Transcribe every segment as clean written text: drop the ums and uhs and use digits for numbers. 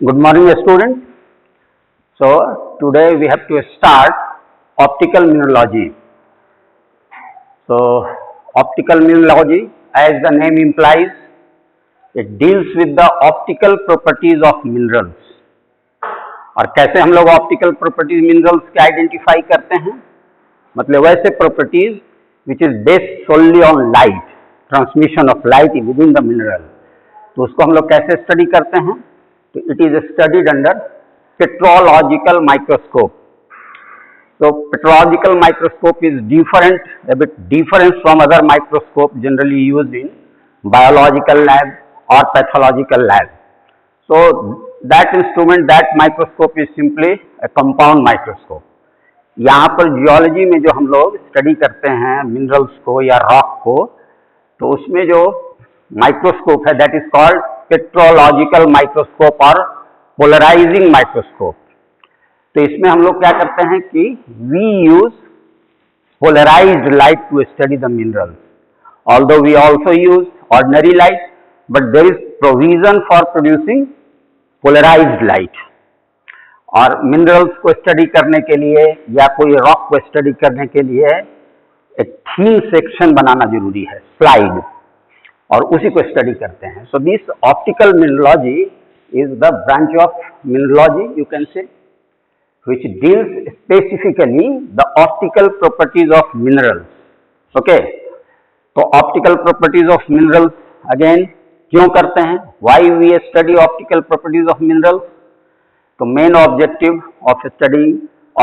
Good morning, students. So today we have to start optical mineralogy. So optical mineralogy, as the name implies, it deals with the optical properties of minerals. और कैसे हम लोग optical properties minerals के identify करते हैं, मतलब वैसे properties which is based solely on light, transmission of light within the mineral. तो उसको हम लोग कैसे स्टडी करते हैं? तो it is studied under petrological microscope. So petrological microscope is different, a bit different from other microscope generally used in biological lab or pathological lab. So that instrument, that microscope is simply a compound microscope. यहाँ पर geology में जो हम लोग study करते हैं minerals को या रॉक को, तो उसमें जो माइक्रोस्कोप है that is called petrological microscope और पोलराइजिंग माइक्रोस्कोप. तो इसमें हम लोग क्या करते हैं कि we use polarised light to study the minerals, although we also use ordinary light, but there is provision for producing polarized light. और मिनरल्स को स्टडी करने के लिए या कोई रॉक को स्टडी करने के लिए एक थीन सेक्शन बनाना जरूरी है, स्लाइड, और उसी को स्टडी करते हैं. So this optical mineralogy is the branch of mineralogy you can से, which deals specifically the optical properties of minerals. Okay, तो optical properties of minerals again क्यों करते हैं? Why we study optical properties of minerals? तो main objective of studying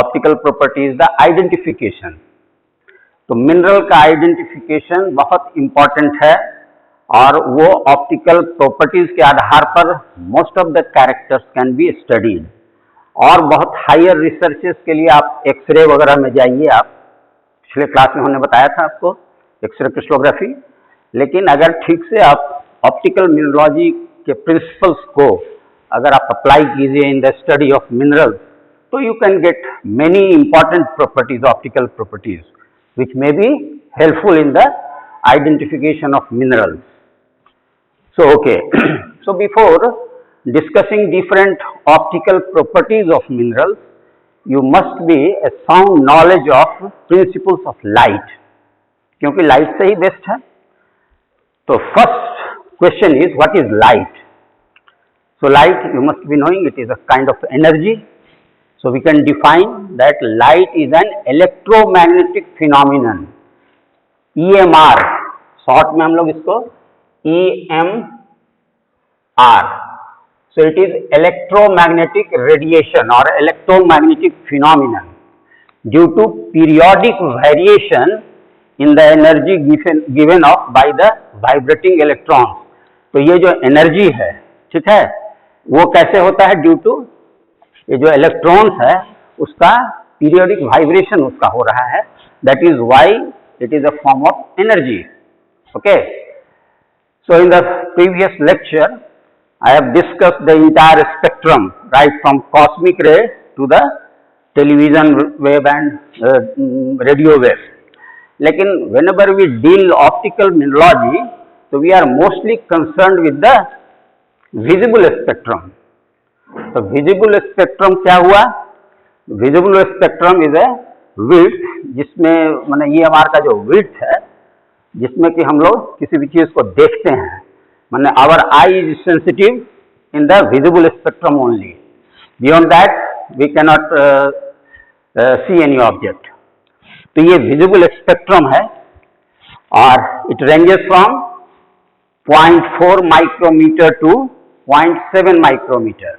optical property is the identification. तो mineral का identification बहुत important है और वो optical properties के आधार पर most of the characters can be studied. और बहुत हायर रिसर्चेस के लिए आप एक्सरे वगैरह में जाइए. आप पिछले क्लास में हमने बताया था आपको एक्सरे क्रिस्टलोग्राफी. लेकिन अगर ठीक से आप ऑप्टिकल मिनरलॉजी के प्रिंसिपल्स को अगर आप अप्लाई कीजिए in the study of minerals, तो you can get many important properties, optical properties which may be helpful in the identification of minerals. So okay, so before discussing different optical properties of minerals, you must be a sound knowledge of principles of light, क्योंकि light से ही best है. तो first question is what is light? So light you must be knowing it is a kind of energy. So we can define that light is an electromagnetic phenomenon, EMR, short में हम लोग इसको EMR. So it is electromagnetic radiation or electromagnetic phenomenon due to periodic variation in the energy given off by the vibrating electrons. तो ये जो energy है, ठीक है, वो कैसे होता है? ड्यू टू ये जो इलेक्ट्रॉन्स है उसका पीरियोडिक वाइब्रेशन उसका हो रहा है. That is why it is a form of energy. Okay, so in the previous lecture I have discussed the entire spectrum, right from cosmic ray to the television wave and radio wave. लेकिन whenever we deal optical mineralogy, so we are mostly concerned with the visible spectrum. तो visible spectrum क्या हुआ? Visible spectrum is a width, जिसमें माने EMR का जो width है, जिसमें कि हम लोग किसी भी चीज को देखते हैं, माने our eye is sensitive in the visible spectrum only. Beyond that we cannot see any object. तो ये visible spectrum है और it ranges from 0.4 micrometer to 0.7 micrometer.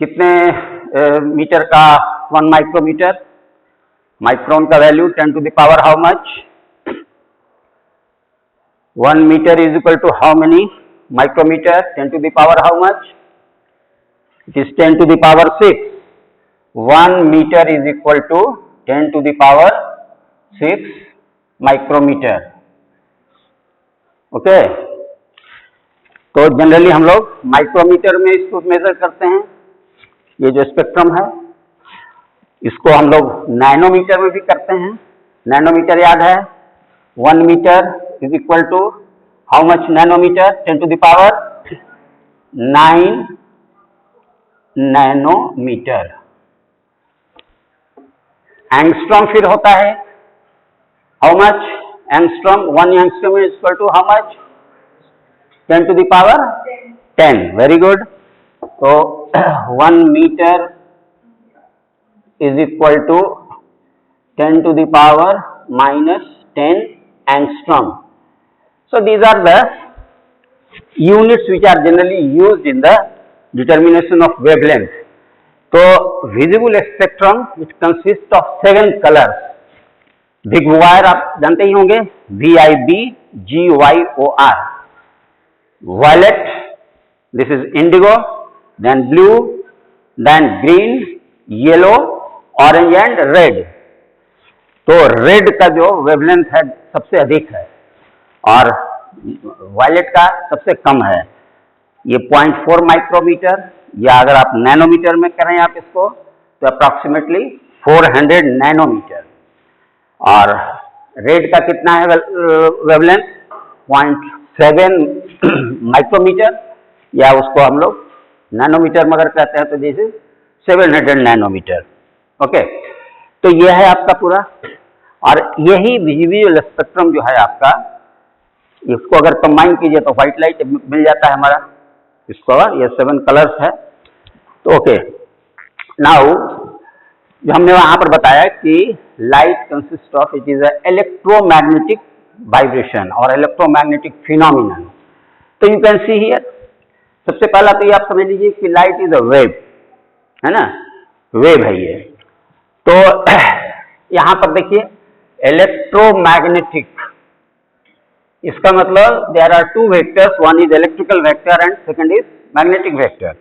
कितने मीटर का 1 माइक्रोमीटर? माइक्रोन का value 10 to the power how much? 1 meter is equal to how many micrometer? 10 to the power how much? It is 10 to the power 6. 1 meter is equal to 10 to the power 6 micrometer. Okay. तो generally हम लोग micrometer में इसको major करते हैं. ये जो spectrum है इसको हम लोग नैनोमीटर में भी करते हैं. नैनोमीटर याद है? 1 metre is equal to how much nanometer? 10 to the power 9 nanometre. Angstrom फिर होता है how much? Angstrom, 1 angstrom is equal to how much? 10 to the power 10। Very good. तो 1 metre is equal to 10 to the power -10 angstrom। So these are the units which are generally used in the determination of wavelength। तो visible spectrum which consists of 7 colors। Big wire आप जानते ही होंगे, VIBGYOR। Violet, this is indigo, then blue, then green, yellow, orange and red। तो red का जो wavelength है सबसे अधिक है और वायलेट का सबसे कम है। ये 0.4 माइक्रोमीटर, या अगर आप नैनोमीटर में करें आप इसको तो अप्रॉक्सीमेटली 400 नैनोमीटर। और रेड का कितना है वेवलेंथ? 0.7 माइक्रोमीटर, या उसको हम लोग नैनोमीटर में अगर कहते हैं तो दिस इज 700 नैनोमीटर। ओके, तो यह है आपका पूरा। और यही विजुअल स्पेक्ट्रम जो है आपका, इसको अगर कंबाइन कीजिए तो व्हाइट लाइट मिल जाता है हमारा इसको। ये 7 कलर्स है। तो ओके, नाउ जो हमने वहां पर बताया कि light consist of, it is electromagnetic vibration और इलेक्ट्रोमैग्नेटिक फिनोमिनन। तो यू कैन सी हियर, सबसे पहला तो ये आप समझ लीजिए कि लाइट इज अ वेव, है ना, वेव है ये। तो यहां पर देखिए इलेक्ट्रोमैग्नेटिक, इसका मतलब there are 2 vectors, one is electrical vector and second is magnetic vector.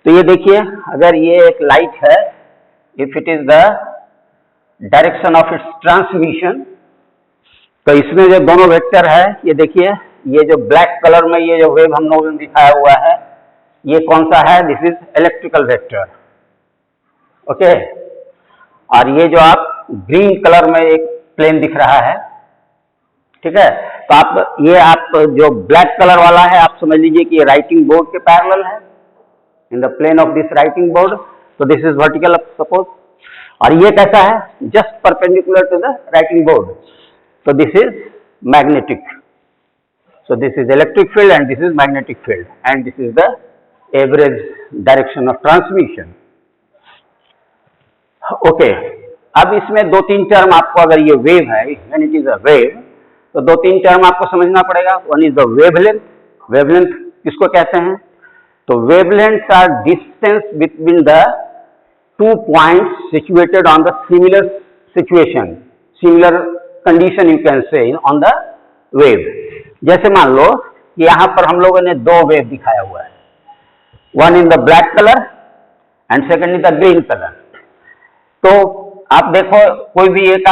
तो ये देखिए, अगर ये एक लाइट है, if it is the direction of its transmission, तो इसमें जो दोनों वेक्टर है, ये देखिए, ये जो ब्लैक कलर में ये जो वेव हम लोगों ने दिखाया हुआ है, ये कौन सा है? This is electrical vector. Okay, और ये जो आप ग्रीन कलर में एक प्लेन दिख रहा है, ठीक है, तो आप जो ब्लैक कलर वाला है, आप समझ लीजिए कि ये राइटिंग बोर्ड के पैरेलल है, in the plane of this writing board. तो दिस इज वर्टिकल सपोज, और ये कैसा है? Just perpendicular to the writing board. तो this is magnetic. So this is electric field and this is magnetic field, and this is the average direction of transmission। Okay, अब इसमें 2-3 term आपको, अगर ये वेव है, when it is a wave, तो 2-3 term आपको समझना पड़ेगा। One is the wavelength. Wavelength किसको कहते हैं? तो wavelengths are distance between the 2 points situated on the similar situation, similar condition you can say on the wave. जैसे मान लो कि यहां पर हम लोगों ने 2 वेव दिखाया हुआ है, one in the black colour and second in the green colour. तो आप देखो, कोई भी एक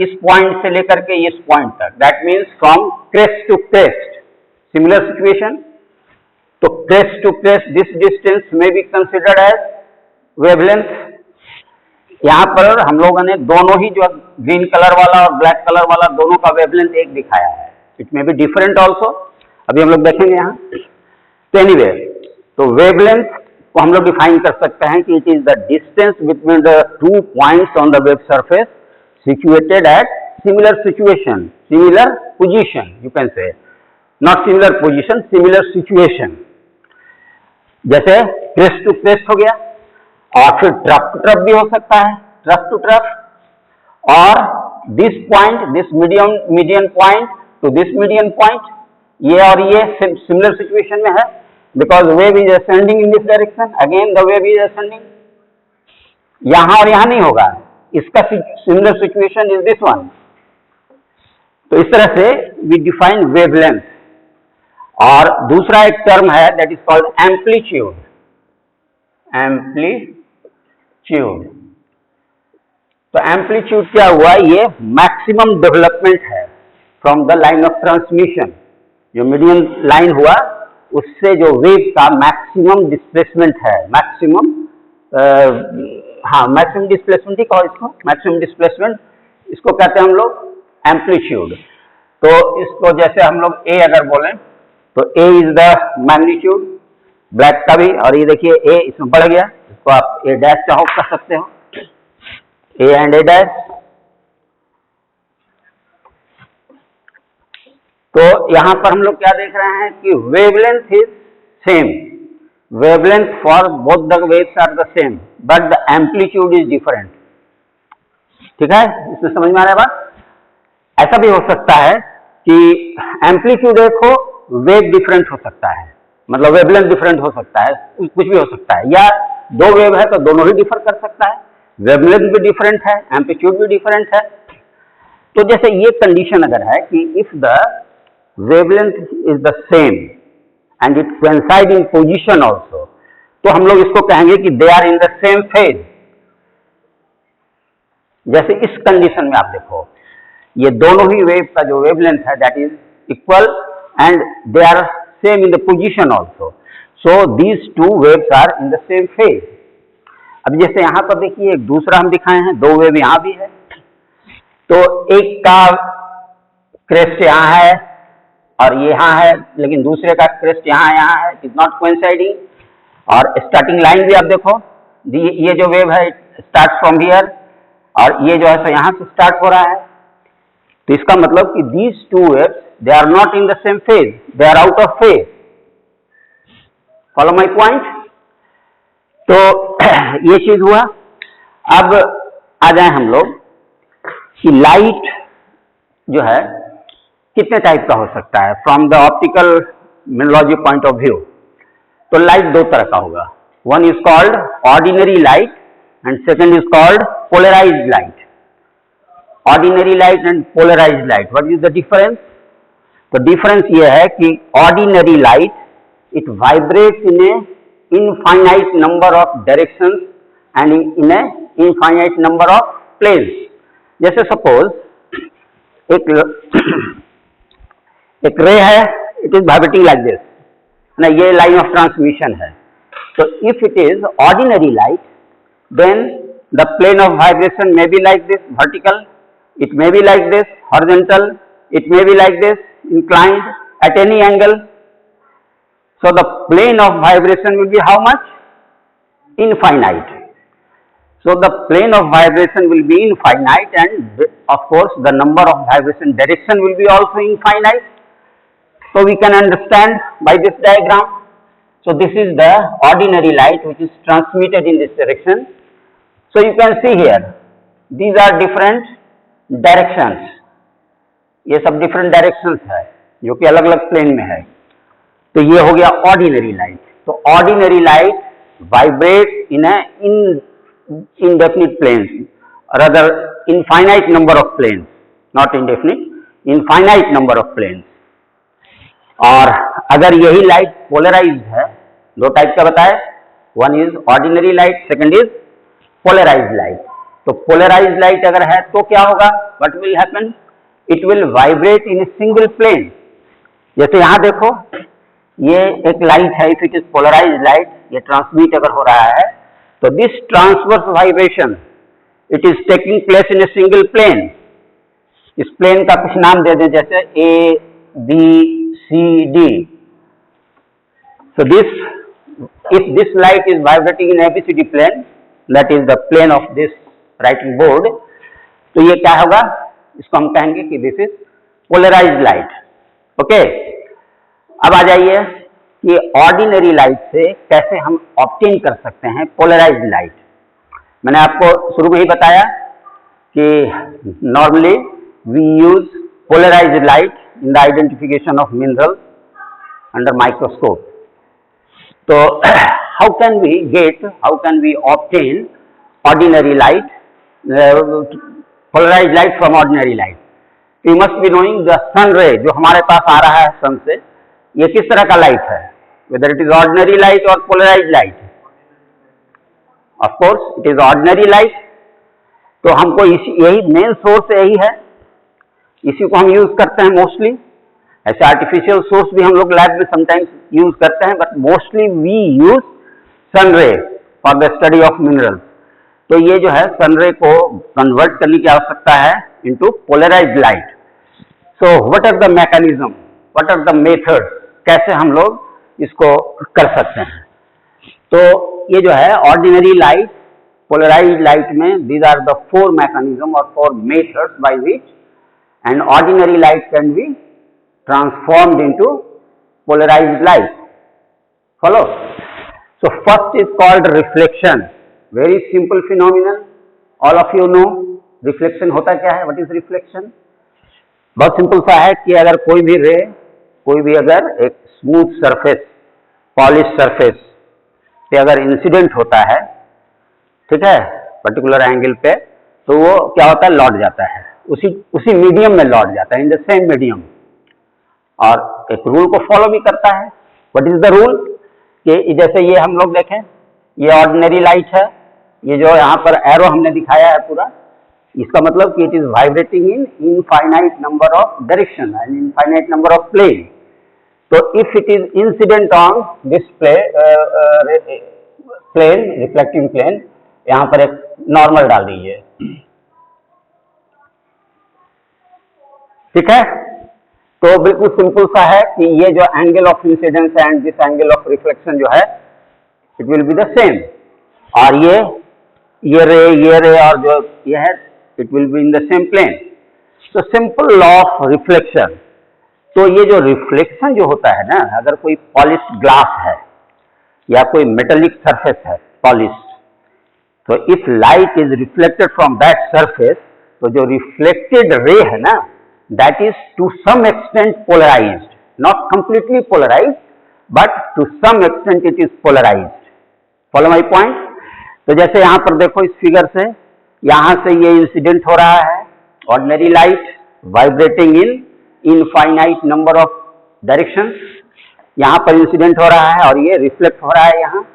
इस पॉइंट से लेकर के इस पॉइंट तक, that means from crest to crest, similar situation. तो crest to crest this distance may be considered as wavelength. यहां पर हम लोगों ने दोनों ही, जो ग्रीन कलर वाला और ब्लैक कलर वाला, दोनों का वेवलेंथ एक दिखाया है। It may be different also, अभी हम लोग देखेंगे यहाँ। तो एनीवे, तो वेवलेंथ को हम लोग डिफाइन कर सकते हैं कि it is the distance between the 2 points on the wave surface situated at similar situation, similar position you can से, not similar position, similar situation. जैसे क्रेस्ट टू क्रेस्ट हो गया, और फिर ट्रफ टू ट्रफ भी हो सकता है, ट्रफ टू ट्रफ, और this point, this median point two this median point, ये और ये सिमिलर सिचुएशन में है, because wave is ascending in this direction, again the wave is ascending. यहां और यहां नहीं होगा, इसका similar situation is this one. तो इस तरह से वी डिफाइन वेवलेंथ। और दूसरा एक टर्म है that is called amplitude. Amplitude, तो एम्पलीट्यूड क्या हुआ? ये मैक्सिमम डेवलपमेंट है from the line of transmission. जो मीडियम लाइन हुआ उससे जो वेव का मैक्सिमम डिस्प्लेसमेंट है, मैक्सिमम मैक्सिमम डिस्प्लेसमेंट ही कहो इसको, मैक्सिमम डिस्प्लेसमेंट, इसको कहते हैं हम लोग एम्पलीट्यूड। तो इसको जैसे हम लोग ए अगर बोलें तो ए इज द मैग्नीट्यूड ब्लैक का भी, और ये देखिए ए इसमें बढ़ गया, इसको आप ए डैश चाहो कर सकते हो, ए एंड ए डैश। तो यहां पर हम लोग क्या देख रहे हैं कि wavelength is same, wavelength for both the waves are the same but the amplitude is different। ठीक है, इसमें समझ में आ रहा है बात। ऐसा भी हो सकता है कि एम्पलीट्यूड एक हो, वेव डिफरेंट हो सकता है, मतलब वेवलेंथ डिफरेंट हो सकता है, कुछ भी हो सकता है, या दो वेव है तो दोनों ही डिफर कर सकता है, वेवलेंथ भी डिफरेंट है, एम्पलीट्यूड भी डिफरेंट है। तो जैसे ये कंडीशन अगर है कि if the wavelength is the same and it coincide in position also, तो हम लोग इसको कहेंगे कि they are in the same phase। जैसे इस कंडीशन में आप देखो, ये दोनों ही वेव का जो वेवलेंथ है that is equal and they are same in the position also, so these two waves are in the same phase. अब जैसे यहां पर देखिए एक दूसरा हम दिखाए हैं, दो वेव यहां भी है, तो एक का क्रेस्ट यहां है और ये यहाँ है, लेकिन दूसरे का क्रेस्ट यहाँ है, इट इज नॉट कोइंसाइडिंग। और स्टार्टिंग लाइन भी आप देखो, ये जो वेव है स्टार्ट फ्रॉम हियर और ये जो है सो यहाँ से स्टार्ट हो रहा है, तो इसका मतलब कि these two waves they are not in the same phase, they are out of phase. Follow my point. तो ये चीज हुआ। अब आ जाए हम लोग कि लाइट जो है कितने टाइप का हो सकता है from the optical mineralogy point of view. तो लाइट दो तरह का होगा, one is called ordinary light and second is called polarised light. Ordinary light and polarised light, what is the difference? तो डिफरेंस ये है कि ordinary light it vibrates in a infinite number of directions and in a infinite number of planes. जैसे suppose एक ray है, it is vibrating like this ना, ये line of transmission है। तो if it is ordinary light then the plane of vibration may be like this vertical, it may be like this horizontal, it may be like this inclined at any angle. So the plane of vibration will be how much? Infinite. So the plane of vibration will be infinite and of course the number of vibration direction will be also infinite. So we can understand by this diagram. So this is the ordinary light which is transmitted in this direction. So you can see here, these are different directions. ये सब different directions है जो कि अलग अलग plane में है। तो ये हो गया ऑर्डिनरी लाइट। तो ordinary light vibrate in indefinite planes or rather infinite number of planes, not indefinite, infinite number of planes। और अगर यही लाइट पोलराइज्ड है, दो टाइप का बताए, one is ordinary light, second is polarized light. तो polarized light अगर है तो क्या होगा, what will happen? It will vibrate in a single plane. जैसे यहां देखो, ये एक लाइट है, if it is polarized light, ये ट्रांसमिट अगर हो रहा है तो this transverse vibration it is taking place in a single plane. इस प्लेन का कुछ नाम दे दें, जैसे A B C D. So this, if this light is vibrating in ABCD plane, that is the plane of this writing board, तो ये क्या होगा, इसको हम कहेंगे कि this is polarized light. Okay, अब आ जाइए कि ऑर्डिनरी लाइट से कैसे हम ऑब्टेन कर सकते हैं पोलराइज्ड लाइट। मैंने आपको शुरू में ही बताया कि normally we use polarised light in the identification of minerals under microscope. तो how can we obtain ordinary light, polarised light from ordinary light? You must be knowing the sun ray जो हमारे पास आ रहा है सन से, ये किस तरह का लाइट है, whether it is ordinary light और polarised light? Of course it is ordinary light. तो हमको यही मेन सोर्स यही है, इसी को हम यूज करते हैं मोस्टली। ऐसे आर्टिफिशियल सोर्स भी हम लोग लैब में समटाइम्स यूज करते हैं, बट मोस्टली वी यूज सन रे for the study of minerals. तो ये जो है सन रे को कन्वर्ट करने की आवश्यकता है into polarized light. So what are the mechanism, what are the methods, कैसे हम लोग इसको कर सकते हैं? तो ये जो है ऑर्डिनरी लाइट, पोलराइज्ड लाइट में दीज आर द 4 मैकेनिज्म और 4 methods by which and ordinary light can be transformed into polarized light. Follow? So first is called reflection. Very simple phenomenon. All of you know reflection होता क्या है? What is reflection? बहुत simple सा है कि अगर कोई भी रे, कोई भी अगर एक स्मूथ सरफेस, पॉलिश सरफेस पे अगर इंसिडेंट होता है, ठीक है, पर्टिकुलर एंगल पे, तो वो क्या होता है? लौट जाता है, उसी मीडियम में लौट जाता है, इन द सेम मीडियम, और एक रूल को फॉलो भी करता है. What is the rule? कि जैसे ये हम लोग देखें, ये ऑर्डिनरी लाइट है, ये जो यहाँ पर एरो हमने दिखाया है पूरा, इसका मतलब कि it is vibrating in infinite number of direction and infinite number of plane. तो if it is incident on this plane, reflecting plane, यहाँ पर एक नॉर्मल डाल दीजिए, ठीक है. तो बिल्कुल सिंपल सा है कि ये जो angle of incidence and this angle of reflection जो है, it will be the same. और ये रे और जो ये है, it will be in the same plane. तो सिंपल लॉ ऑफ रिफ्लेक्शन. तो ये जो रिफ्लेक्शन जो होता है ना, अगर कोई पॉलिश्ड ग्लास है या कोई मेटेलिक सरफेस है पॉलिश्ड, तो if light is reflected from that surface, तो जो रिफ्लेक्टेड रे है ना, that is to some extent polarized, not completely polarized, but to some extent it is polarized. Follow my point? तो जैसे यहाँ पर देखो इस फिगर से, यहाँ से ये इंसिडेंट हो रहा है, ordinary light vibrating in infinite number of direction, यहाँ पर इंसिडेंट हो रहा है और ये रिफ्लेक्ट हो रहा है यहाँ.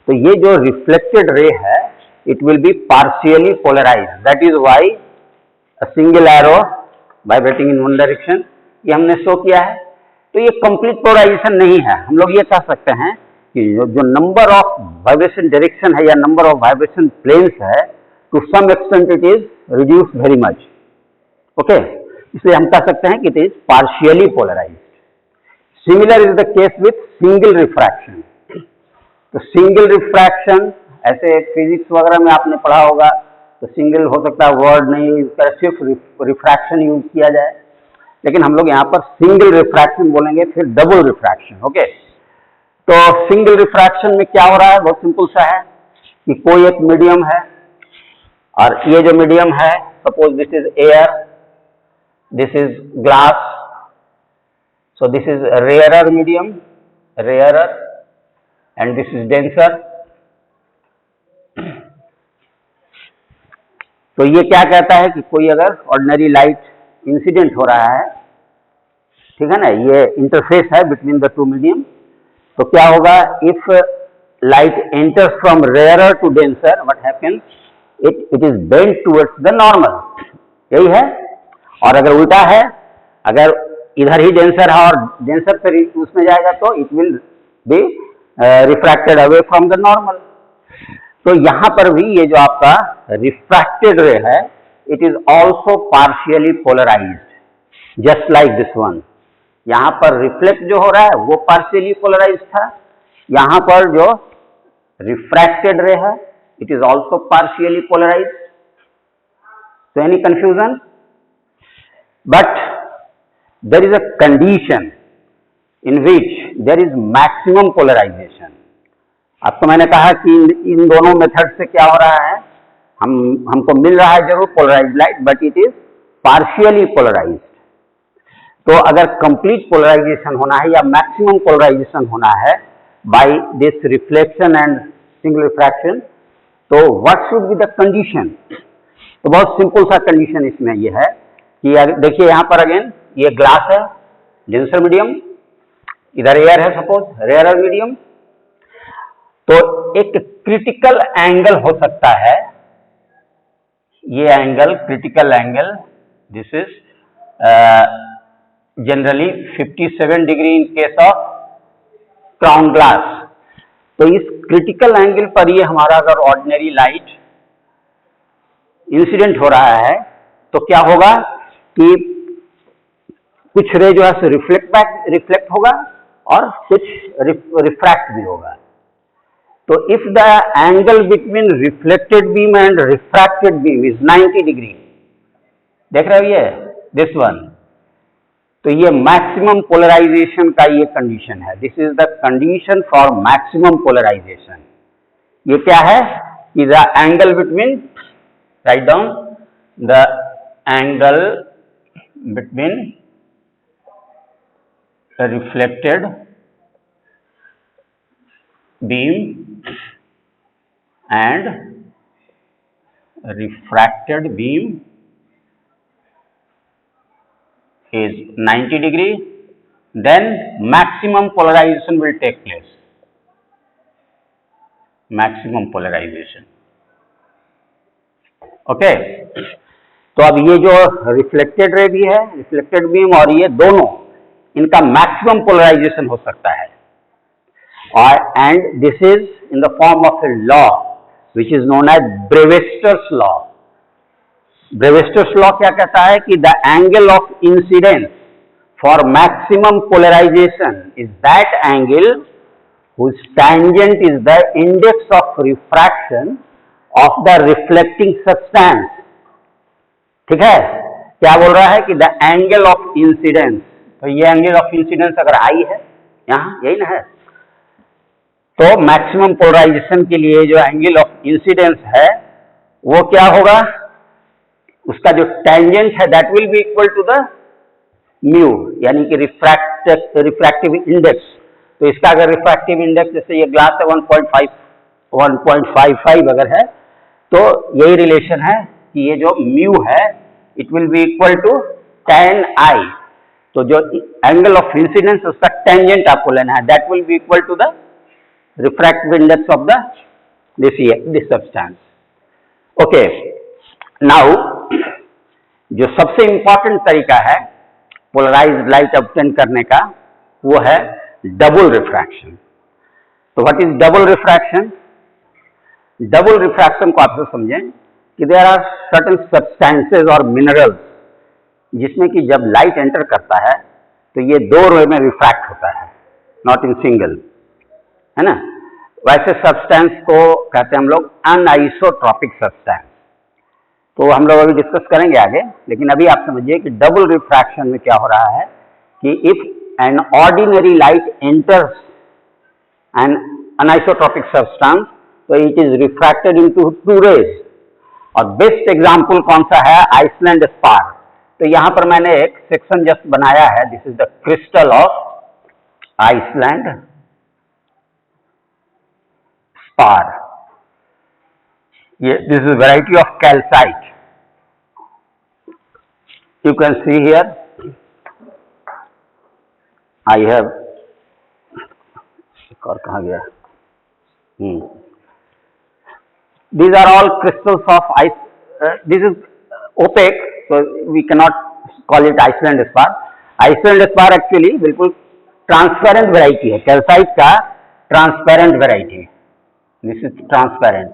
तो ये जो रिफ्लेक्टेड रे है, it will be partially polarized. That is why a single arrow vibrating in one direction, ये हमने शो किया है. तो ये कंप्लीट पोलराइजेशन नहीं है. हम लोग ये कह सकते हैं कि जो नंबर ऑफ वाइब्रेशन डायरेक्शन है या नंबर ऑफ वाइब्रेशन प्लेन्स है, to some extent it is reduce very much. Okay, इसलिए हम कह सकते हैं कि इट इज पार्शियली पोलराइज्ड. Similar is the case with single refraction. तो सिंगल रिफ्रैक्शन, ऐसे फिजिक्स वगैरह में आपने पढ़ा होगा, तो सिंगल हो सकता है वर्ड नहीं यूज कर, सिर्फ रिफ्रैक्शन यूज किया जाए, लेकिन हम लोग यहाँ पर सिंगल रिफ्रैक्शन बोलेंगे, फिर डबल रिफ्रैक्शन. ओके, तो सिंगल रिफ्रैक्शन में क्या हो रहा है? बहुत सिंपल सा है कि कोई एक मीडियम है, और ये जो मीडियम है, suppose this is air, this is glass, so this is rarer medium, rarer, and this is denser. तो ये क्या कहता है कि कोई अगर ऑर्डिनरी लाइट इंसिडेंट हो रहा है, ठीक है ना, ये इंटरफेस है बिटवीन द टू मीडियम, तो क्या होगा? If light enters from rarer to denser, what happens? It is bent towards the normal. यही है. और अगर उल्टा है, अगर इधर ही डेंसर है और डेंसर से उसमें जाएगा, तो it will B refracted away from the normal. तो यहां पर भी ये जो आपका रिफ्रैक्टेड रे है, it is also partially polarized, just like this one. यहां पर रिफ्लेक्ट जो हो रहा है वो पार्शियली पोलराइज्ड था, यहां पर जो रिफ्रैक्टेड रे है, it is also partially polarized. So any confusion? But there is a condition in which there is maximum polarization. अब तो मैंने कहा कि इन दोनों मेथड से क्या हो रहा है, हमको मिल रहा है जरूर polarized light, but it is partially polarized. तो अगर कंप्लीट पोलराइजेशन होना है या मैक्सिमम पोलराइजेशन होना है by this reflection and single refraction, तो what should be the condition? तो बहुत सिंपल सा कंडीशन इसमें यह है कि देखिए यहाँ पर अगेन ये ग्लास है, डेंसर मीडियम, इधर एयर है सपोज, रेयरर मीडियम. तो एक क्रिटिकल एंगल हो सकता है, ये angle critical angle, this is generally 57 degree in case of crown glass. तो इस क्रिटिकल एंगल पर ये हमारा अगर ऑर्डिनरी लाइट इंसिडेंट हो रहा है, तो क्या होगा कि कुछ रे जो है रिफ्लेक्ट होगा और कुछ रिफ्रैक्ट भी होगा. तो if the angle between reflected beam and refracted beam is 90 degree, देख रहे हो ये दिस वन, तो ये मैक्सिमम पोलराइजेशन का ये कंडीशन है। This is the condition for maximum polarization. ये क्या है कि the angle between, write down, the angle between reflected beam and refracted beam is 90 degree, then maximum polarization will take place. Maximum polarization. Okay. तो अब ये जो reflected रे भी है, रिफ्लेक्टेड बीम, और ये दोनों, इनका मैक्सिमम पोलराइजेशन हो सकता है। और and this is in the form of a law which is known as Brewster's law. Brewster's law क्या कहता है कि the angle of incidence for maximum polarisation is that angle whose tangent is the index of refraction of the reflecting substance। ठीक है, क्या बोल रहा है कि द एंगल ऑफ इंसिडेंस, तो ये एंगल ऑफ इंसिडेंस अगर आई है यहाँ, यही ना है, तो मैक्सिमम पोलराइजेशन के लिए जो एंगल ऑफ इंसिडेंस है वो क्या होगा, उसका जो टेंजेंट है that will be equal to the mu, यानी कि रिफ्रैक्टिव इंडेक्स। तो इसका अगर रिफ्रैक्टिव इंडेक्स, जैसे ये ग्लास है 1.55 अगर है, तो यही रिलेशन है कि ये जो म्यू है it will be equal to tan I। तो जो एंगल ऑफ इंसिडेंस उसका टेंजेंट आपको लेना है, that will be equal to the refractive index of the this substance. Okay, now जो सबसे इंपॉर्टेंट तरीका है पोलराइज्ड लाइट ऑब्टेन करने का वो है डबल रिफ्रैक्शन। तो what is double refraction? Double refraction को आप समझें कि देयर आर सर्टेन सब्सटेंसेस और मिनरल्स जिसमें कि जब लाइट एंटर करता है तो ये दो रो में रिफ्रैक्ट होता है, नॉट इन सिंगल, है ना। वैसे सब्सटेंस को कहते हैं हम लोग अनआइसोट्रॉपिक सब्सटेंस, तो हम लोग अभी डिस्कस करेंगे आगे। लेकिन अभी आप समझिए कि डबल रिफ्रैक्शन में क्या हो रहा है कि if an ordinary light enters an anisotropic substance तो it is refracted into two rays. और बेस्ट एग्जांपल कौन सा है? Iceland spar. तो यहां पर मैंने एक सेक्शन जस्ट बनाया है, this is the crystal of Iceland spar. ये this is variety of calcite, you can see here I have, और कहा गया, these are all crystals of ice, this is opaque so we cannot call it Iceland spar। Iceland spar actually बिल्कुल transparent variety है, calcite का transparent variety, this is transparent.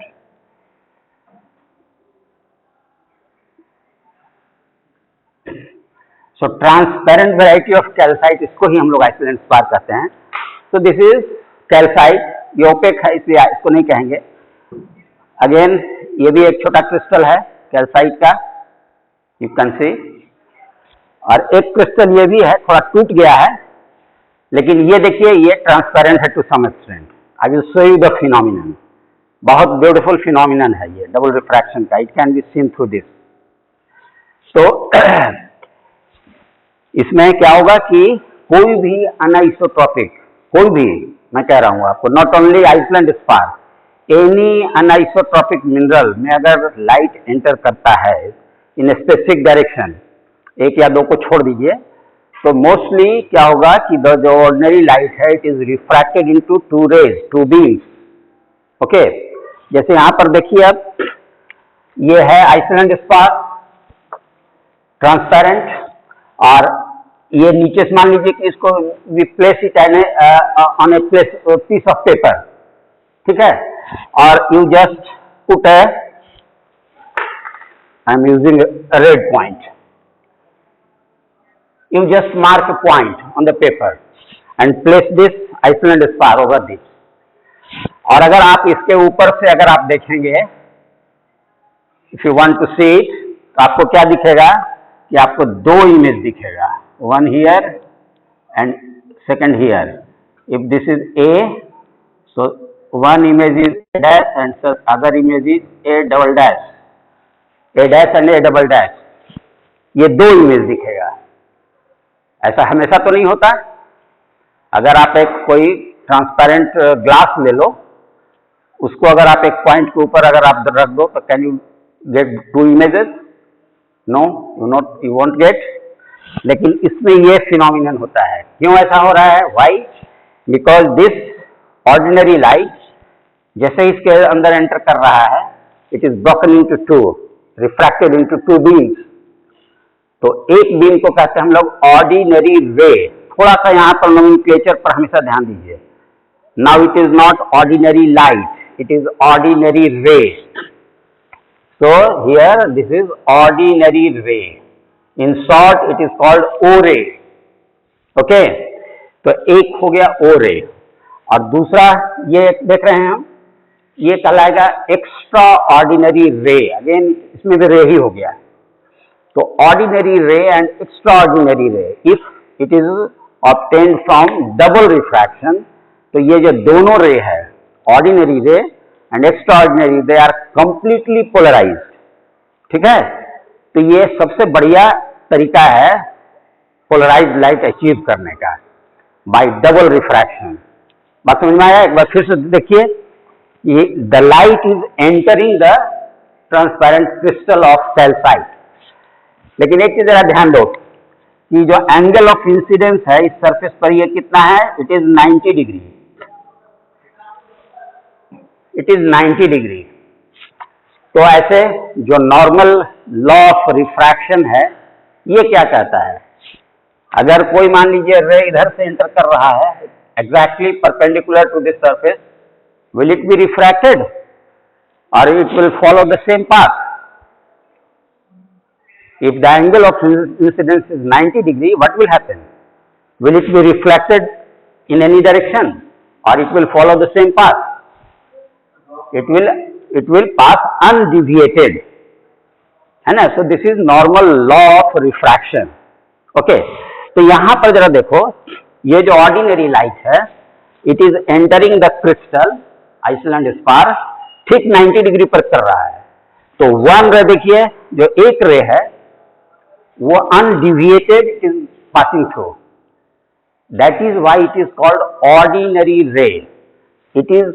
So transparent variety of calcite, इसको ही हम लोग Iceland spar कहते हैं। तो this is calcite, ये ओपेक है इसलिए इसको नहीं कहेंगे। अगेन ये भी एक छोटा क्रिस्टल है कैल्साइट का, यू कैन सी। और एक क्रिस्टल ये भी है, थोड़ा टूट गया है, लेकिन ये देखिए ये ट्रांसपेरेंट है to some extent. I will show you the phenomenon, बहुत ब्यूटीफुल फिनोमिनन है ये डबल रिफ्रैक्शन का, it can be seen through this. तो इसमें क्या होगा कि कोई भी अनआइसोट्रॉपिक, कोई भी, मैं कह रहा हूं आपको, not only Iceland spar, any anisotropic mineral में अगर लाइट एंटर करता है इन स्पेसिफिक डायरेक्शन, एक या दो को छोड़ दीजिए, तो मोस्टली क्या होगा कि जो ऑर्डिनरी लाइट है it is refracted into two rays, two beams. Okay, जैसे यहां पर देखिए, अब ये है आइसलैंड स्पार ट्रांसपेरेंट, और ये नीचे से मान लीजिए कि इसको we place it on a piece of paper, ठीक है, और you just put I am using a red point, you just mark a point on the paper and place this Iceland spar over this। और अगर आप इसके ऊपर से अगर आप देखेंगे, if you want to see it, तो आपको क्या दिखेगा कि आपको दो इमेज दिखेगा, one here and second here. If this is A, so one image is A dash and other image is A double dash, A dash and A double dash. ये दो इमेज दिखेगा. ऐसा हमेशा तो नहीं होता. अगर आप एक कोई ट्रांसपेरेंट ग्लास ले लो, उसको अगर आप एक पॉइंट के ऊपर अगर आप रख दो, तो can you get two images? No, you won't get. लेकिन इसमें ये फिनोमिनन होता है. क्यों ऐसा हो रहा है? Why? Because this ordinary light जैसे इसके अंदर एंटर कर रहा है, it is broken into two, refracted into to beams. तो एक बीम को कहते हैं हम लोग ऑर्डिनरी रे. थोड़ा सा यहाँ पर नोमेनक्लेचर पर हमेशा ध्यान दीजिए. Now it is not ordinary light, it is ordinary ray. So here this is ordinary ray. In short it is called O ray. Okay, तो एक हो गया O ray और दूसरा ये देख रहे हैं हम, ये कहलाएगा एक्स्ट्रा ऑर्डिनरी रे. अगेन इसमें भी रे ही हो गया. तो ordinary ray and extraordinary ray, if it is obtained from double refraction, तो ये जो दोनों रे है, ordinary ray and extraordinary, they are completely polarized. ठीक है, तो ये सबसे बढ़िया तरीका है पोलराइज्ड लाइट अचीव करने का, बाय डबल रिफ्रैक्शन. बात समझ में आया? एक बार फिर से देखिए, ये the light is entering the transparent crystal of calcite. लेकिन एक चीज जरा ध्यान दो कि जो एंगल ऑफ इंसिडेंस है इस सरफेस पर, ये कितना है? It is 90 degree. It is 90 degree. तो ऐसे जो नॉर्मल लॉ ऑफ रिफ्रैक्शन है, ये क्या कहता है? अगर कोई मान लीजिए रे इधर से एंटर कर रहा है, exactly perpendicular to this surface, will it be refracted और it will follow the same path? If the angle of incidence is 90 degree, what will happen? Will it be reflected in any direction or it will follow the same path? It will pass undeviated. है ना? So this is normal law of refraction. Okay. तो यहाँ पर जरा देखो, ये जो ordinary light है, it is entering the crystal, Iceland spar, ठीक 90 डिग्री पर कर रहा है. तो वन रे देखिए, जो एक रे है वो undeviated is passing through. That is why it is called ordinary ray. It is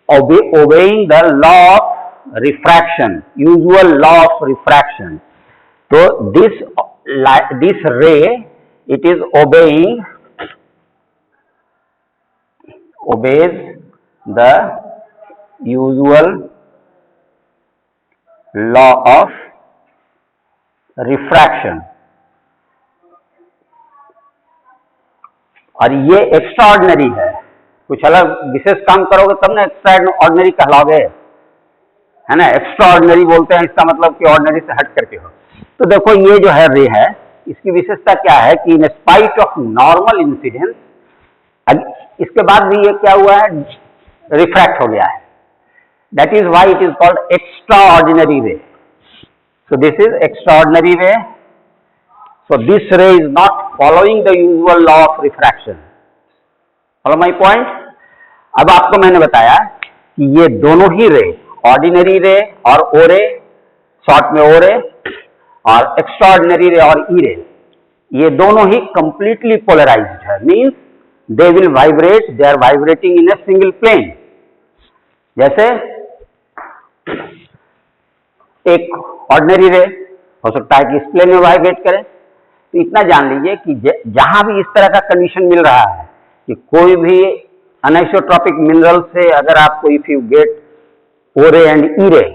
obeying the law of refraction, usual law of refraction. So this ray, it is obeys the usual law of refraction. और ये extra ordinary है. कुछ अलग विशेष काम करोगे तब ना extra ordinary कहलाओगे, है ना? एक्स्ट्रा ऑर्डिनरी बोलते हैं, इसका मतलब कि ऑर्डिनरी से हट करके हो. तो देखो ये जो है रे है, इसकी विशेषता क्या है कि in spite of normal incidence, इसके बाद भी ये क्या हुआ है? रिफ्रैक्ट हो गया है. That is why it is called extra ordinary रे. So this is extraordinary ray. So this ray is not following the usual law of refraction. Follow my point? अब आपको मैंने बताया कि ये दोनों ही रे, ऑर्डिनरी रे और ओ रे, शॉर्ट में ओ रे, और एक्स्ट्राऑर्डिनरी रे और ई रे, ये दोनों ही कंप्लीटली पोलराइज्ड है. Means they will vibrate, they are vibrating in a single plane. जैसे एक ऑर्डिनरी रे हो सकता है कि इस प्लेन में वाइब्रेट करे. तो इतना जान लीजिए कि जहां भी इस तरह का कंडीशन मिल रहा है कि कोई भी अनआइसोट्रॉपिक मिनरल से अगर आपको, इफ यू गेट ओ रे and E ray,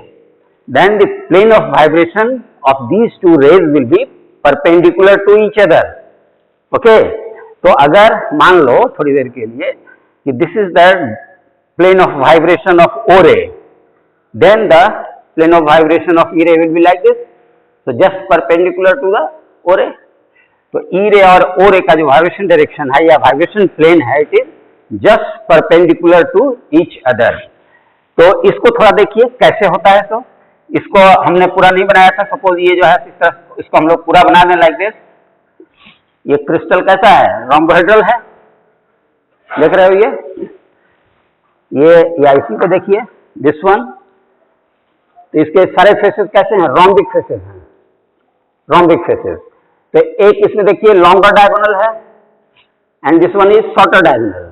then the plane of vibration of these two rays will be perpendicular to each other. Okay, तो अगर मान लो थोड़ी देर के लिए कि this is the plane of vibration of O ray, then the plane of vibration of E ray will be like this. So just perpendicular to the O ray. तो E ray और O ray का जो vibration direction है या vibration plane है, it is just perpendicular to each other. तो इसको थोड़ा देखिए कैसे होता है। तो इसको हमने पूरा नहीं बनाया था, सपोज ये जो है इस तरह, इसको हम लोग पूरा बना दें लाइक दिस। ये क्रिस्टल कैसा है, रोम्बोहेड्रल है, देख रहे हो ये आईसी को देखिए, दिस वन। तो इसके सारे फेसेस कैसे हैं, रोम्बिक फेसेस हैं, रोम्बिक फेसेस। तो एक इसमें देखिए लॉन्गर डायगोनल है and this one is shorter diagonal.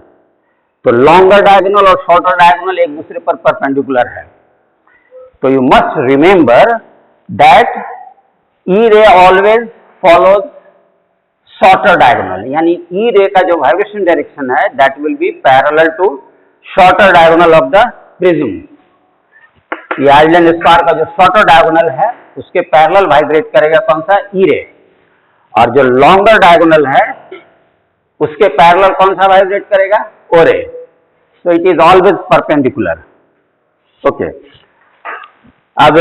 तो लॉन्गर डायगोनल और शॉर्टर डायगोनल एक दूसरे पर परपेंडिकुलर है। तो यू मस्ट रिमेंबर दैट ई रे ऑलवेज फॉलोज शॉर्टर डायगोनल, यानी ई रे का जो वाइब्रेशन डायरेक्शन है that will be parallel to shorter diagonal of the prism. ये आइलैंड स्टार का जो शॉर्टर डायगोनल है उसके पैरेलल वाइब्रेट करेगा कौन सा, ई रे, और जो लॉन्गर डायगोनल है उसके पैरेलल कौन सा वाइब्रेट करेगा, ओ रे। So it is always perpendicular. Okay, अब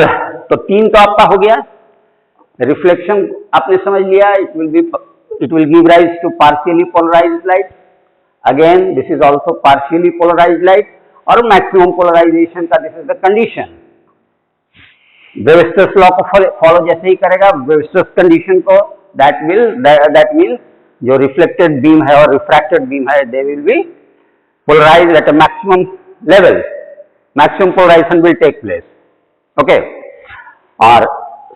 तो 3 तो आपका हो गया। रिफ्लेक्शन आपने समझ लिया, it will give rise to partially polarized light. Again, this is also partially polarized light, और maximum polarization का this is the condition. Webster's law को फॉलो जैसे ही करेगा Webster's condition को, that means जो reflected beam है और refracted beam है they will be polarized at a maximum level. Maximum polarization will take place. Okay, और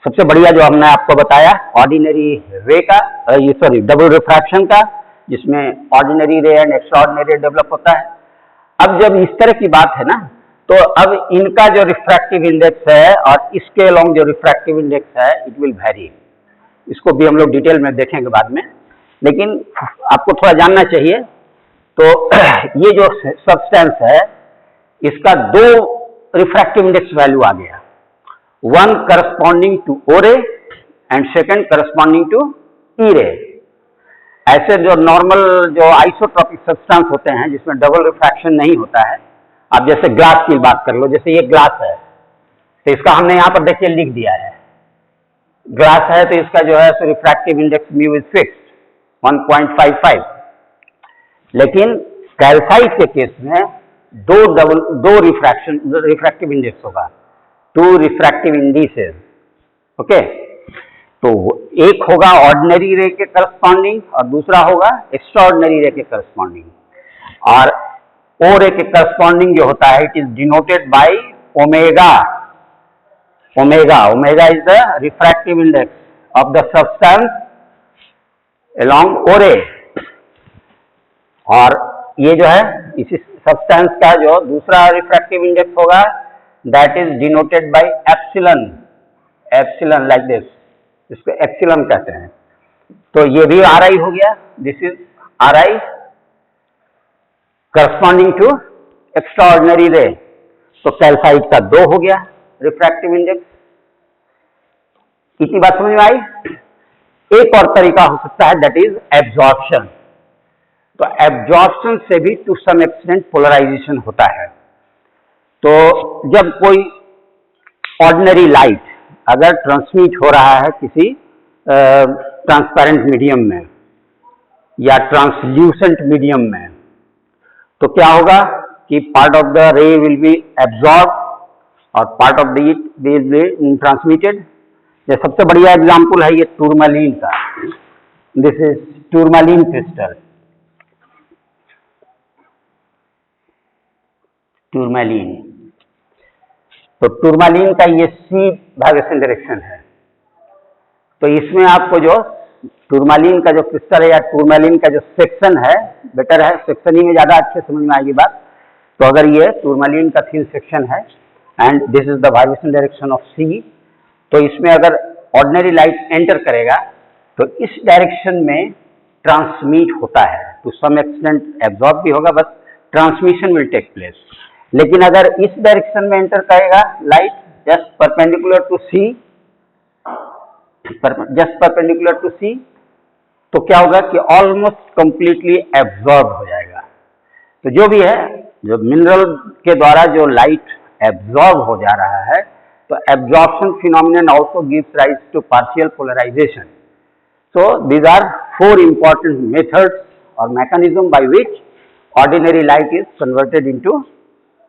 सबसे बढ़िया जो हमने आपको बताया ऑर्डिनरी रे का, ये सॉरी डबल रिफ्रैक्शन का, जिसमें ordinary ray and extraordinary ray develop होता है। अब जब इस तरह की बात है ना, तो अब इनका जो रिफ्रैक्टिव इंडेक्स है और इसके अलोंग जो रिफ्रैक्टिव इंडेक्स है इट विल वेरी। इसको भी हम लोग डिटेल में देखेंगे बाद में, लेकिन आपको थोड़ा जानना चाहिए। तो ये जो सब्सटेंस है इसका 2 रिफ्रैक्टिव इंडेक्स वैल्यू आ गया, one corresponding to O ray and second corresponding to E ray। ऐसे जो नॉर्मल जो आइसोट्रॉपिक सब्सटेंस होते हैं जिसमें डबल रिफ्रैक्शन नहीं होता है, आप जैसे ग्लास की बात कर लो, जैसे ये ग्लास है तो इसका हमने यहाँ पर देखिए लिख दिया है, ग्लास है तो इसका जो है so refractive index mu is fixed 1.55। लेकिन कैल्साइट के केस में दो रिफ्रैक्टिव इंडेक्स होगा, 2 रिफ्रैक्टिव इंडिसेस। ओके, तो एक होगा ऑर्डिनरी रे के करस्पॉन्डिंग और दूसरा होगा एक्स्ट्राऑर्डिनरी रे के करस्पॉन्डिंग। और ओ रे के करस्पॉन्डिंग जो होता है it is denoted by omega. Omega is the refractive index of the substance along O ray. और ये जो है इसी सब्सटेंस का जो दूसरा रिफ्रैक्टिव इंडेक्स होगा that is denoted by epsilon like this, इसको एप्सिलॉन कहते हैं। तो ये भी RI हो गया, this is RI corresponding to extraordinary ray. तो कैल्साइट का 2 हो गया रिफ्रैक्टिव इंडेक्स। इतनी बात समझ में आई। एक और तरीका हो सकता है दैट इज एब्जॉर्प्शन। तो एब्जॉर्प्शन से भी टू सम एक्सटेंट पोलराइजेशन होता है। तो जब कोई ऑर्डिनरी लाइट अगर ट्रांसमिट हो रहा है किसी ट्रांसपेरेंट मीडियम में या ट्रांसल्यूसेंट मीडियम में, तो क्या होगा कि part of the ray will be absorb और part of the it will be transmitted. ये सबसे बढ़िया एग्जांपल है ये टूरमैलीन का, this is tourmaline crystal. Tourmaline, तो टूरमैलीन का ये सी वाइब्रेशन डायरेक्शन है। तो इसमें आपको जो टूरमैलीन का जो क्रिस्टल है या टूरमैलीन का जो सेक्शन है, बेटर है सेक्शन ही में ज़्यादा अच्छे समझ में आएगी बात। तो अगर ये टूरमैलीन का थिन सेक्शन है and this is the vibration direction of C, तो इसमें अगर ऑर्डिनरी लाइट एंटर करेगा तो इस डायरेक्शन में ट्रांसमिट होता है, टू सम एक्सटेंट एब्जॉर्ब भी होगा, बस ट्रांसमिशन विल टेक प्लेस। लेकिन अगर इस डायरेक्शन में एंटर करेगा लाइट जस्ट परपेंडिकुलर टू सी, तो क्या होगा कि ऑलमोस्ट कंप्लीटली एब्जॉर्ब हो जाएगा। तो जो भी है, जो मिनरल के द्वारा जो लाइट एब्जॉर्ब हो जा रहा है, तो absorption phenomenon also gives rise to partial polarization. So these are 4 important methods or mechanism by which ordinary light is converted into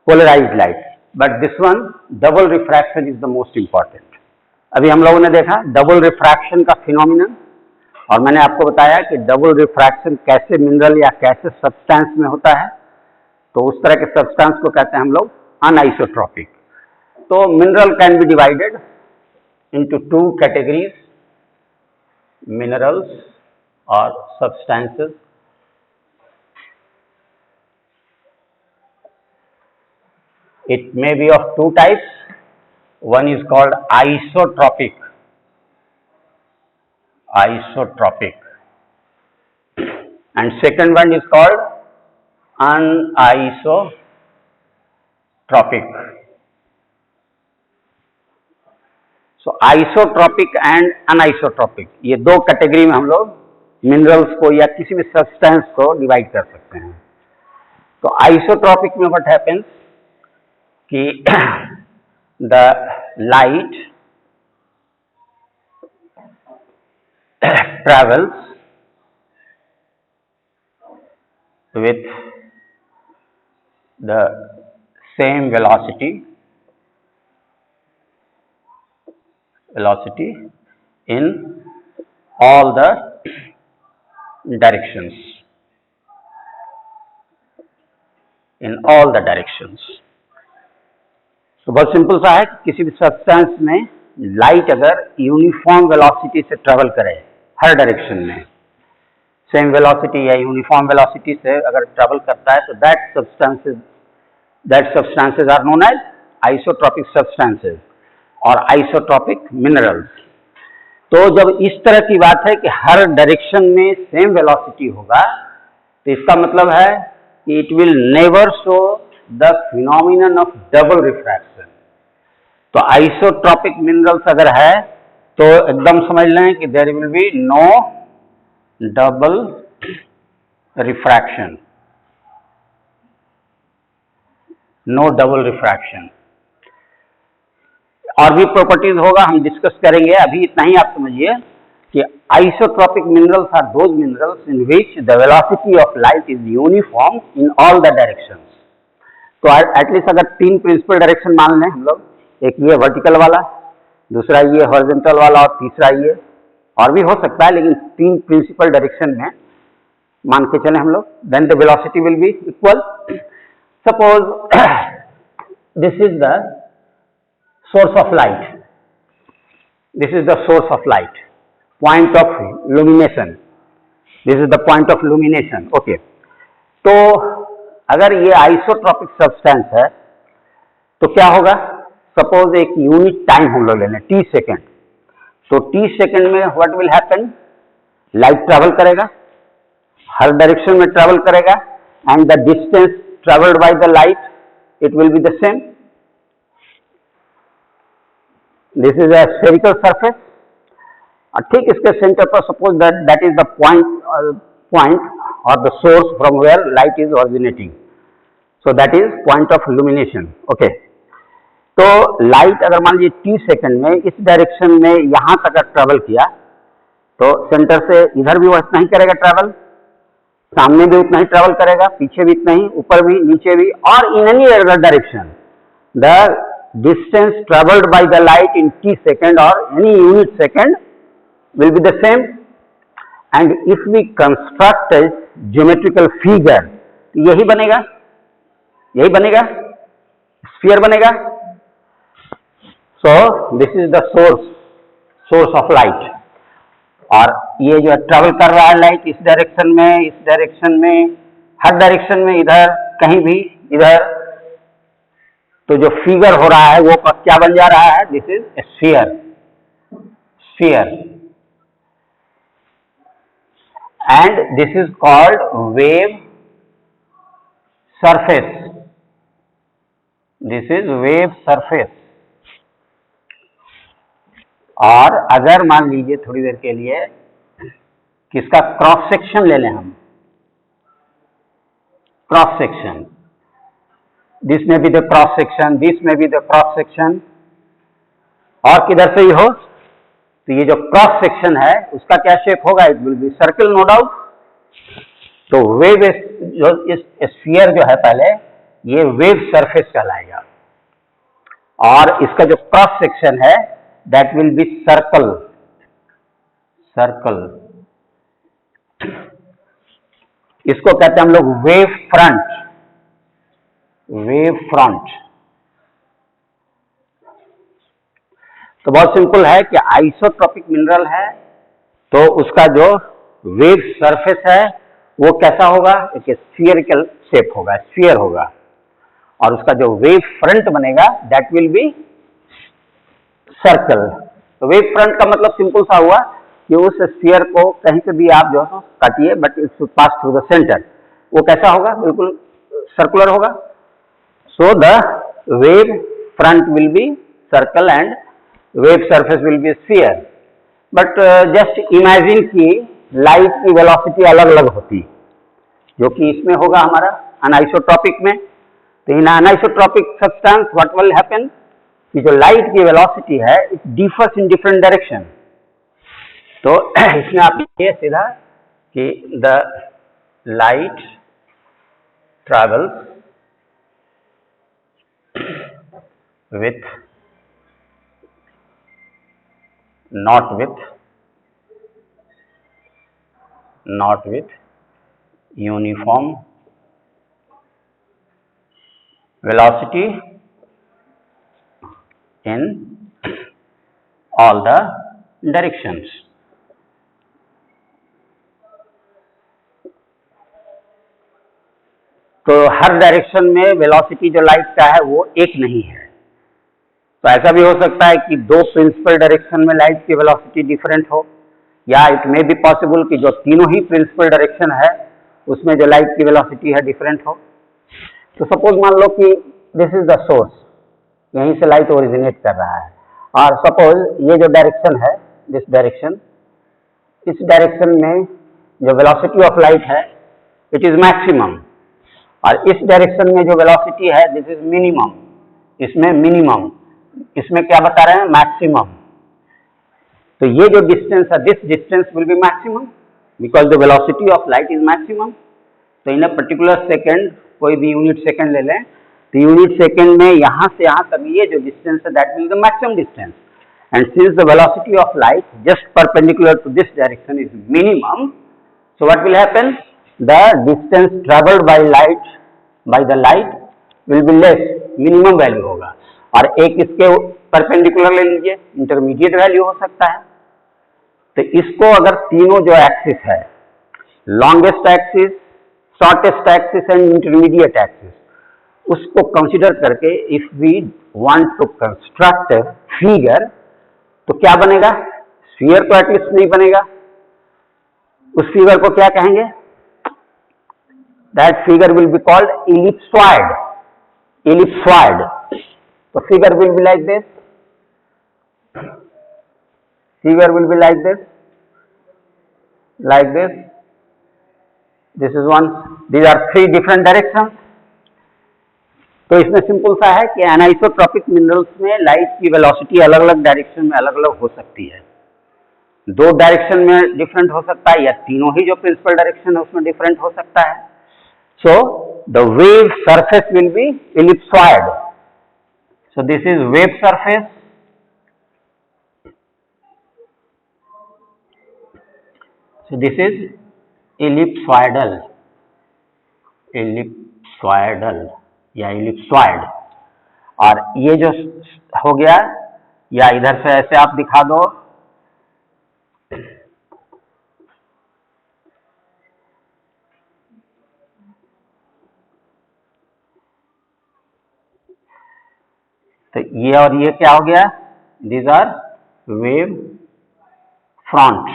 polarized light. but this one double refraction is the most important. अभी हम लोगों ने देखा double refraction का phenomenon, और मैंने आपको बताया कि डबल रिफ्रैक्शन कैसे मिनरल या कैसे सब्सटेंस में होता है। तो उस तरह के सब्सटेंस को कहते हैं हम लोग अनआइसोट्रॉपिक। तो mineral can be divided into two categories, minerals or substances. It may be of two types. One is called isotropic, and second one is called anisotropic. So isotropic and anisotropic, ये दो category में हम लोग minerals को या किसी भी substance को डिवाइड कर सकते हैं। तो आइसोट्रॉपिक में व्हाट हैपेंस कि the light travels with the same velocity in all the directions, तो बहुत सिंपल सा है, किसी भी सब्सटेंस में लाइट अगर यूनिफॉर्म वेलोसिटी से ट्रेवल करे हर डायरेक्शन में, सेम वेलोसिटी या यूनिफॉर्म वेलोसिटी से अगर ट्रेवल करता है, तो that substances are known as isotropic substances और आइसोट्रॉपिक मिनरल्स। तो जब इस तरह की बात है कि हर डायरेक्शन में सेम वेलोसिटी होगा, तो इसका मतलब है कि it will never show the phenomenon of double refraction. तो आइसोट्रॉपिक मिनरल्स अगर है तो एकदम समझ लें कि there will be no double refraction, और भी प्रॉपर्टीज होगा, हम डिस्कस करेंगे। अभी इतना ही आप समझिए कि isotropic minerals are those minerals in which the velocity of light is uniform in all the directions. तो एटलीस्ट अगर तीन प्रिंसिपल डायरेक्शन मान लें हम लोग, एक ये वर्टिकल वाला, दूसरा ये हॉरिजॉन्टल वाला और तीसरा ये, और भी हो सकता है, लेकिन तीन प्रिंसिपल डायरेक्शन में मान के चले हम लोग, then the velocity will be equal. Suppose this is the source of light, this is the source of light, point of illumination, this is the point of illumination, okay। तो अगर ये isotropic substance है तो क्या होगा, suppose एक unit time हम लोग ले लें t सेकेंड, तो t सेकेंड में what will happen, light travel करेगा, हर डायरेक्शन में ट्रेवल करेगा, and the distance travelled by the light it will be the same. This is a spherical surface, और ठीक इसके सेंटर पर suppose that is the point और the source from where light is originating, so that is point of illumination, okay. तो light अगर मान लीजिए t second में इस डायरेक्शन में यहां तक ट्रेवल किया, तो सेंटर से इधर भी वो इतना ही करेगा ट्रेवल, सामने भी उतना ही ट्रेवल करेगा, पीछे भी इतना ही, ऊपर भी, नीचे भी, और in any other direction the distance traveled by the light in t second or any unit second will be the same। and if we construct a geometrical figure, यही बनेगा sphere बनेगा। so this is the source of light, और ये जो travel कर रहा है light इस डायरेक्शन में, हर डायरेक्शन में, इधर कहीं भी, इधर, तो जो फिगर हो रहा है वो क्या बन जा रहा है, this is A sphere, and this is called wave surface, और अगर मान लीजिए थोड़ी देर के लिए किसका क्रॉस सेक्शन ले लें हम, क्रॉस सेक्शन, दिस में भी द क्रॉस सेक्शन, दिस में भी द क्रॉस सेक्शन, और किधर से ही हो, तो ये जो क्रॉस सेक्शन है उसका क्या शेप होगा, it will be circle, no doubt. तो वेव जो इस स्फीयर जो है पहले, ये वेव सरफेस कहलाएगा, और इसका जो क्रॉस सेक्शन है that will be circle, circle. इसको कहते हैं हम लोग वेव फ्रंट, वेव फ्रंट। तो बहुत सिंपल है कि आइसोट्रॉपिक मिनरल है तो उसका जो वेव सरफेस है वो कैसा होगा, एक स्फीयरिकल शेप होगा, स्फीयर होगा, और उसका जो वेव फ्रंट बनेगा दैट विल बी सर्कल। तो वेव फ्रंट का मतलब सिंपल सा हुआ कि उस स्फीयर को कहीं से भी आप जो काटिए but it should pass through the centre, वो कैसा होगा, बिल्कुल सर्कुलर होगा। So the wave front will be circle and wave surface will be sphere. But just imagine कि लाइट की वेलोसिटी अलग अलग होती, जो कि इसमें होगा हमारा अनआइसोट्रॉपिक में। तो इन अनआइसोट्रॉपिक सब्सटेंस व्हाट विल हैपन कि जो लाइट की वेलोसिटी है it differs in different direction. तो इसमें आप ये सीधा कि the light travels with not with uniform velocity in all the directions। तो हर डायरेक्शन में वेलोसिटी जो लाइट का है वो एक नहीं है। तो ऐसा भी हो सकता है कि दो प्रिंसिपल डायरेक्शन में लाइट की वेलोसिटी डिफरेंट हो, या इट मे बी पॉसिबल कि जो तीनों ही प्रिंसिपल डायरेक्शन है उसमें जो लाइट की वेलोसिटी है डिफरेंट हो। तो सपोज मान लो कि दिस इज द सोर्स, यहीं से लाइट ओरिजिनेट कर रहा है, और सपोज ये जो डायरेक्शन है दिस डायरेक्शन, इस डायरेक्शन में जो वेलोसिटी ऑफ लाइट है इट इज मैक्सिमम, और इस डायरेक्शन में जो वेलोसिटी है दिस इज मिनिमम, इसमें मिनिमम, इसमें क्या बता रहे हैं, मैक्सिमम। तो ये जो डिस्टेंस है this distance will be maximum because the velocity of light is maximum. तो इन अ पर्टिकुलर सेकेंड, कोई भी यूनिट सेकेंड ले लें, तो यूनिट सेकेंड में यहाँ से यहाँ तक ये जो डिस्टेंस है that will the maximum distance, and since the velocity of light just perpendicular to this direction is minimum, so what will happen, the distance traveled by the light will be less, minimum value होगा, और एक इसके perpendicular ले लीजिए, intermediate value हो सकता है। तो इसको अगर तीनों जो एक्सिस है, longest axis, shortest axis and intermediate axis, उसको कंसिडर करके if we want to construct figure, तो क्या बनेगा, स्फीयर तो एटलीस्ट नहीं बनेगा। उस फिगर को क्या कहेंगे, that figure will be called ellipsoid, ellipsoid. तो figure will be like this, figure will be like this, this is one, these are three different directions। तो इसमें सिंपल सा है कि एनाइसोट्रॉपिक मिनरल्स में लाइट की वेलोसिटी अलग अलग डायरेक्शन में अलग अलग हो सकती है, दो डायरेक्शन में डिफरेंट हो सकता है, या तीनों ही जो प्रिंसिपल डायरेक्शन है उसमें डिफरेंट हो सकता है। सो the wave surface will B ellipsoid, so this is wave surface, so this is ellipsoidal, ellipsoidal या ellipsoid। और ये जो हो गया, या इधर से ऐसे आप दिखा दो, तो ये और ये क्या हो गया, these are wave front।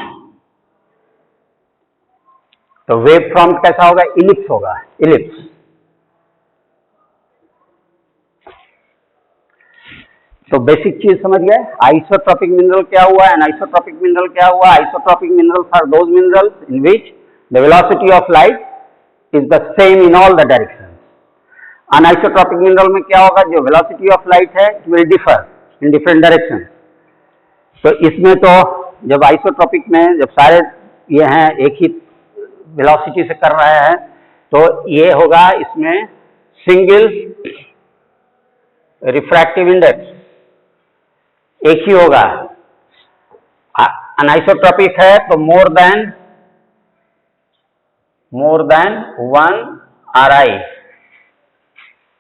तो वेव फ्रंट कैसा होगा, इलिप्स होगा, इलिप्स। तो बेसिक चीज समझ गए, आइसोट्रॉपिक मिनरल क्या हुआ, एनाइसोट्रॉपिक मिनरल क्या हुआ। Isotropic minerals are those minerals in which the velocity of light is the same in all the directions. Anisotropic mineral में क्या होगा, जो वेलोसिटी ऑफ लाइट है it will differ in different direction. तो इसमें तो जब आइसोट्रॉपिक में जब सारे ये हैं एक ही वेलोसिटी से कर रहे हैं, तो ये होगा इसमें सिंगल रिफ्रैक्टिव इंडेक्स, एक ही होगा। अनआइसोट्रॉपिक है तो मोर देन 1 Ri,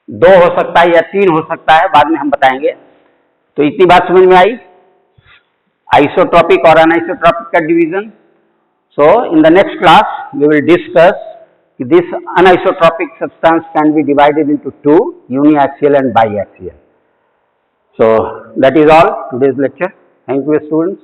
2 हो सकता है या 3 हो सकता है, बाद में हम बताएंगे। तो इतनी बात समझ में आई, आइसोट्रॉपिक और अनआइसोट्रॉपिक का division. So in the next class we will discuss this anisotropic substance can be divided into 2, uniaxial and biaxial. So that is all today's lecture. Thank you students.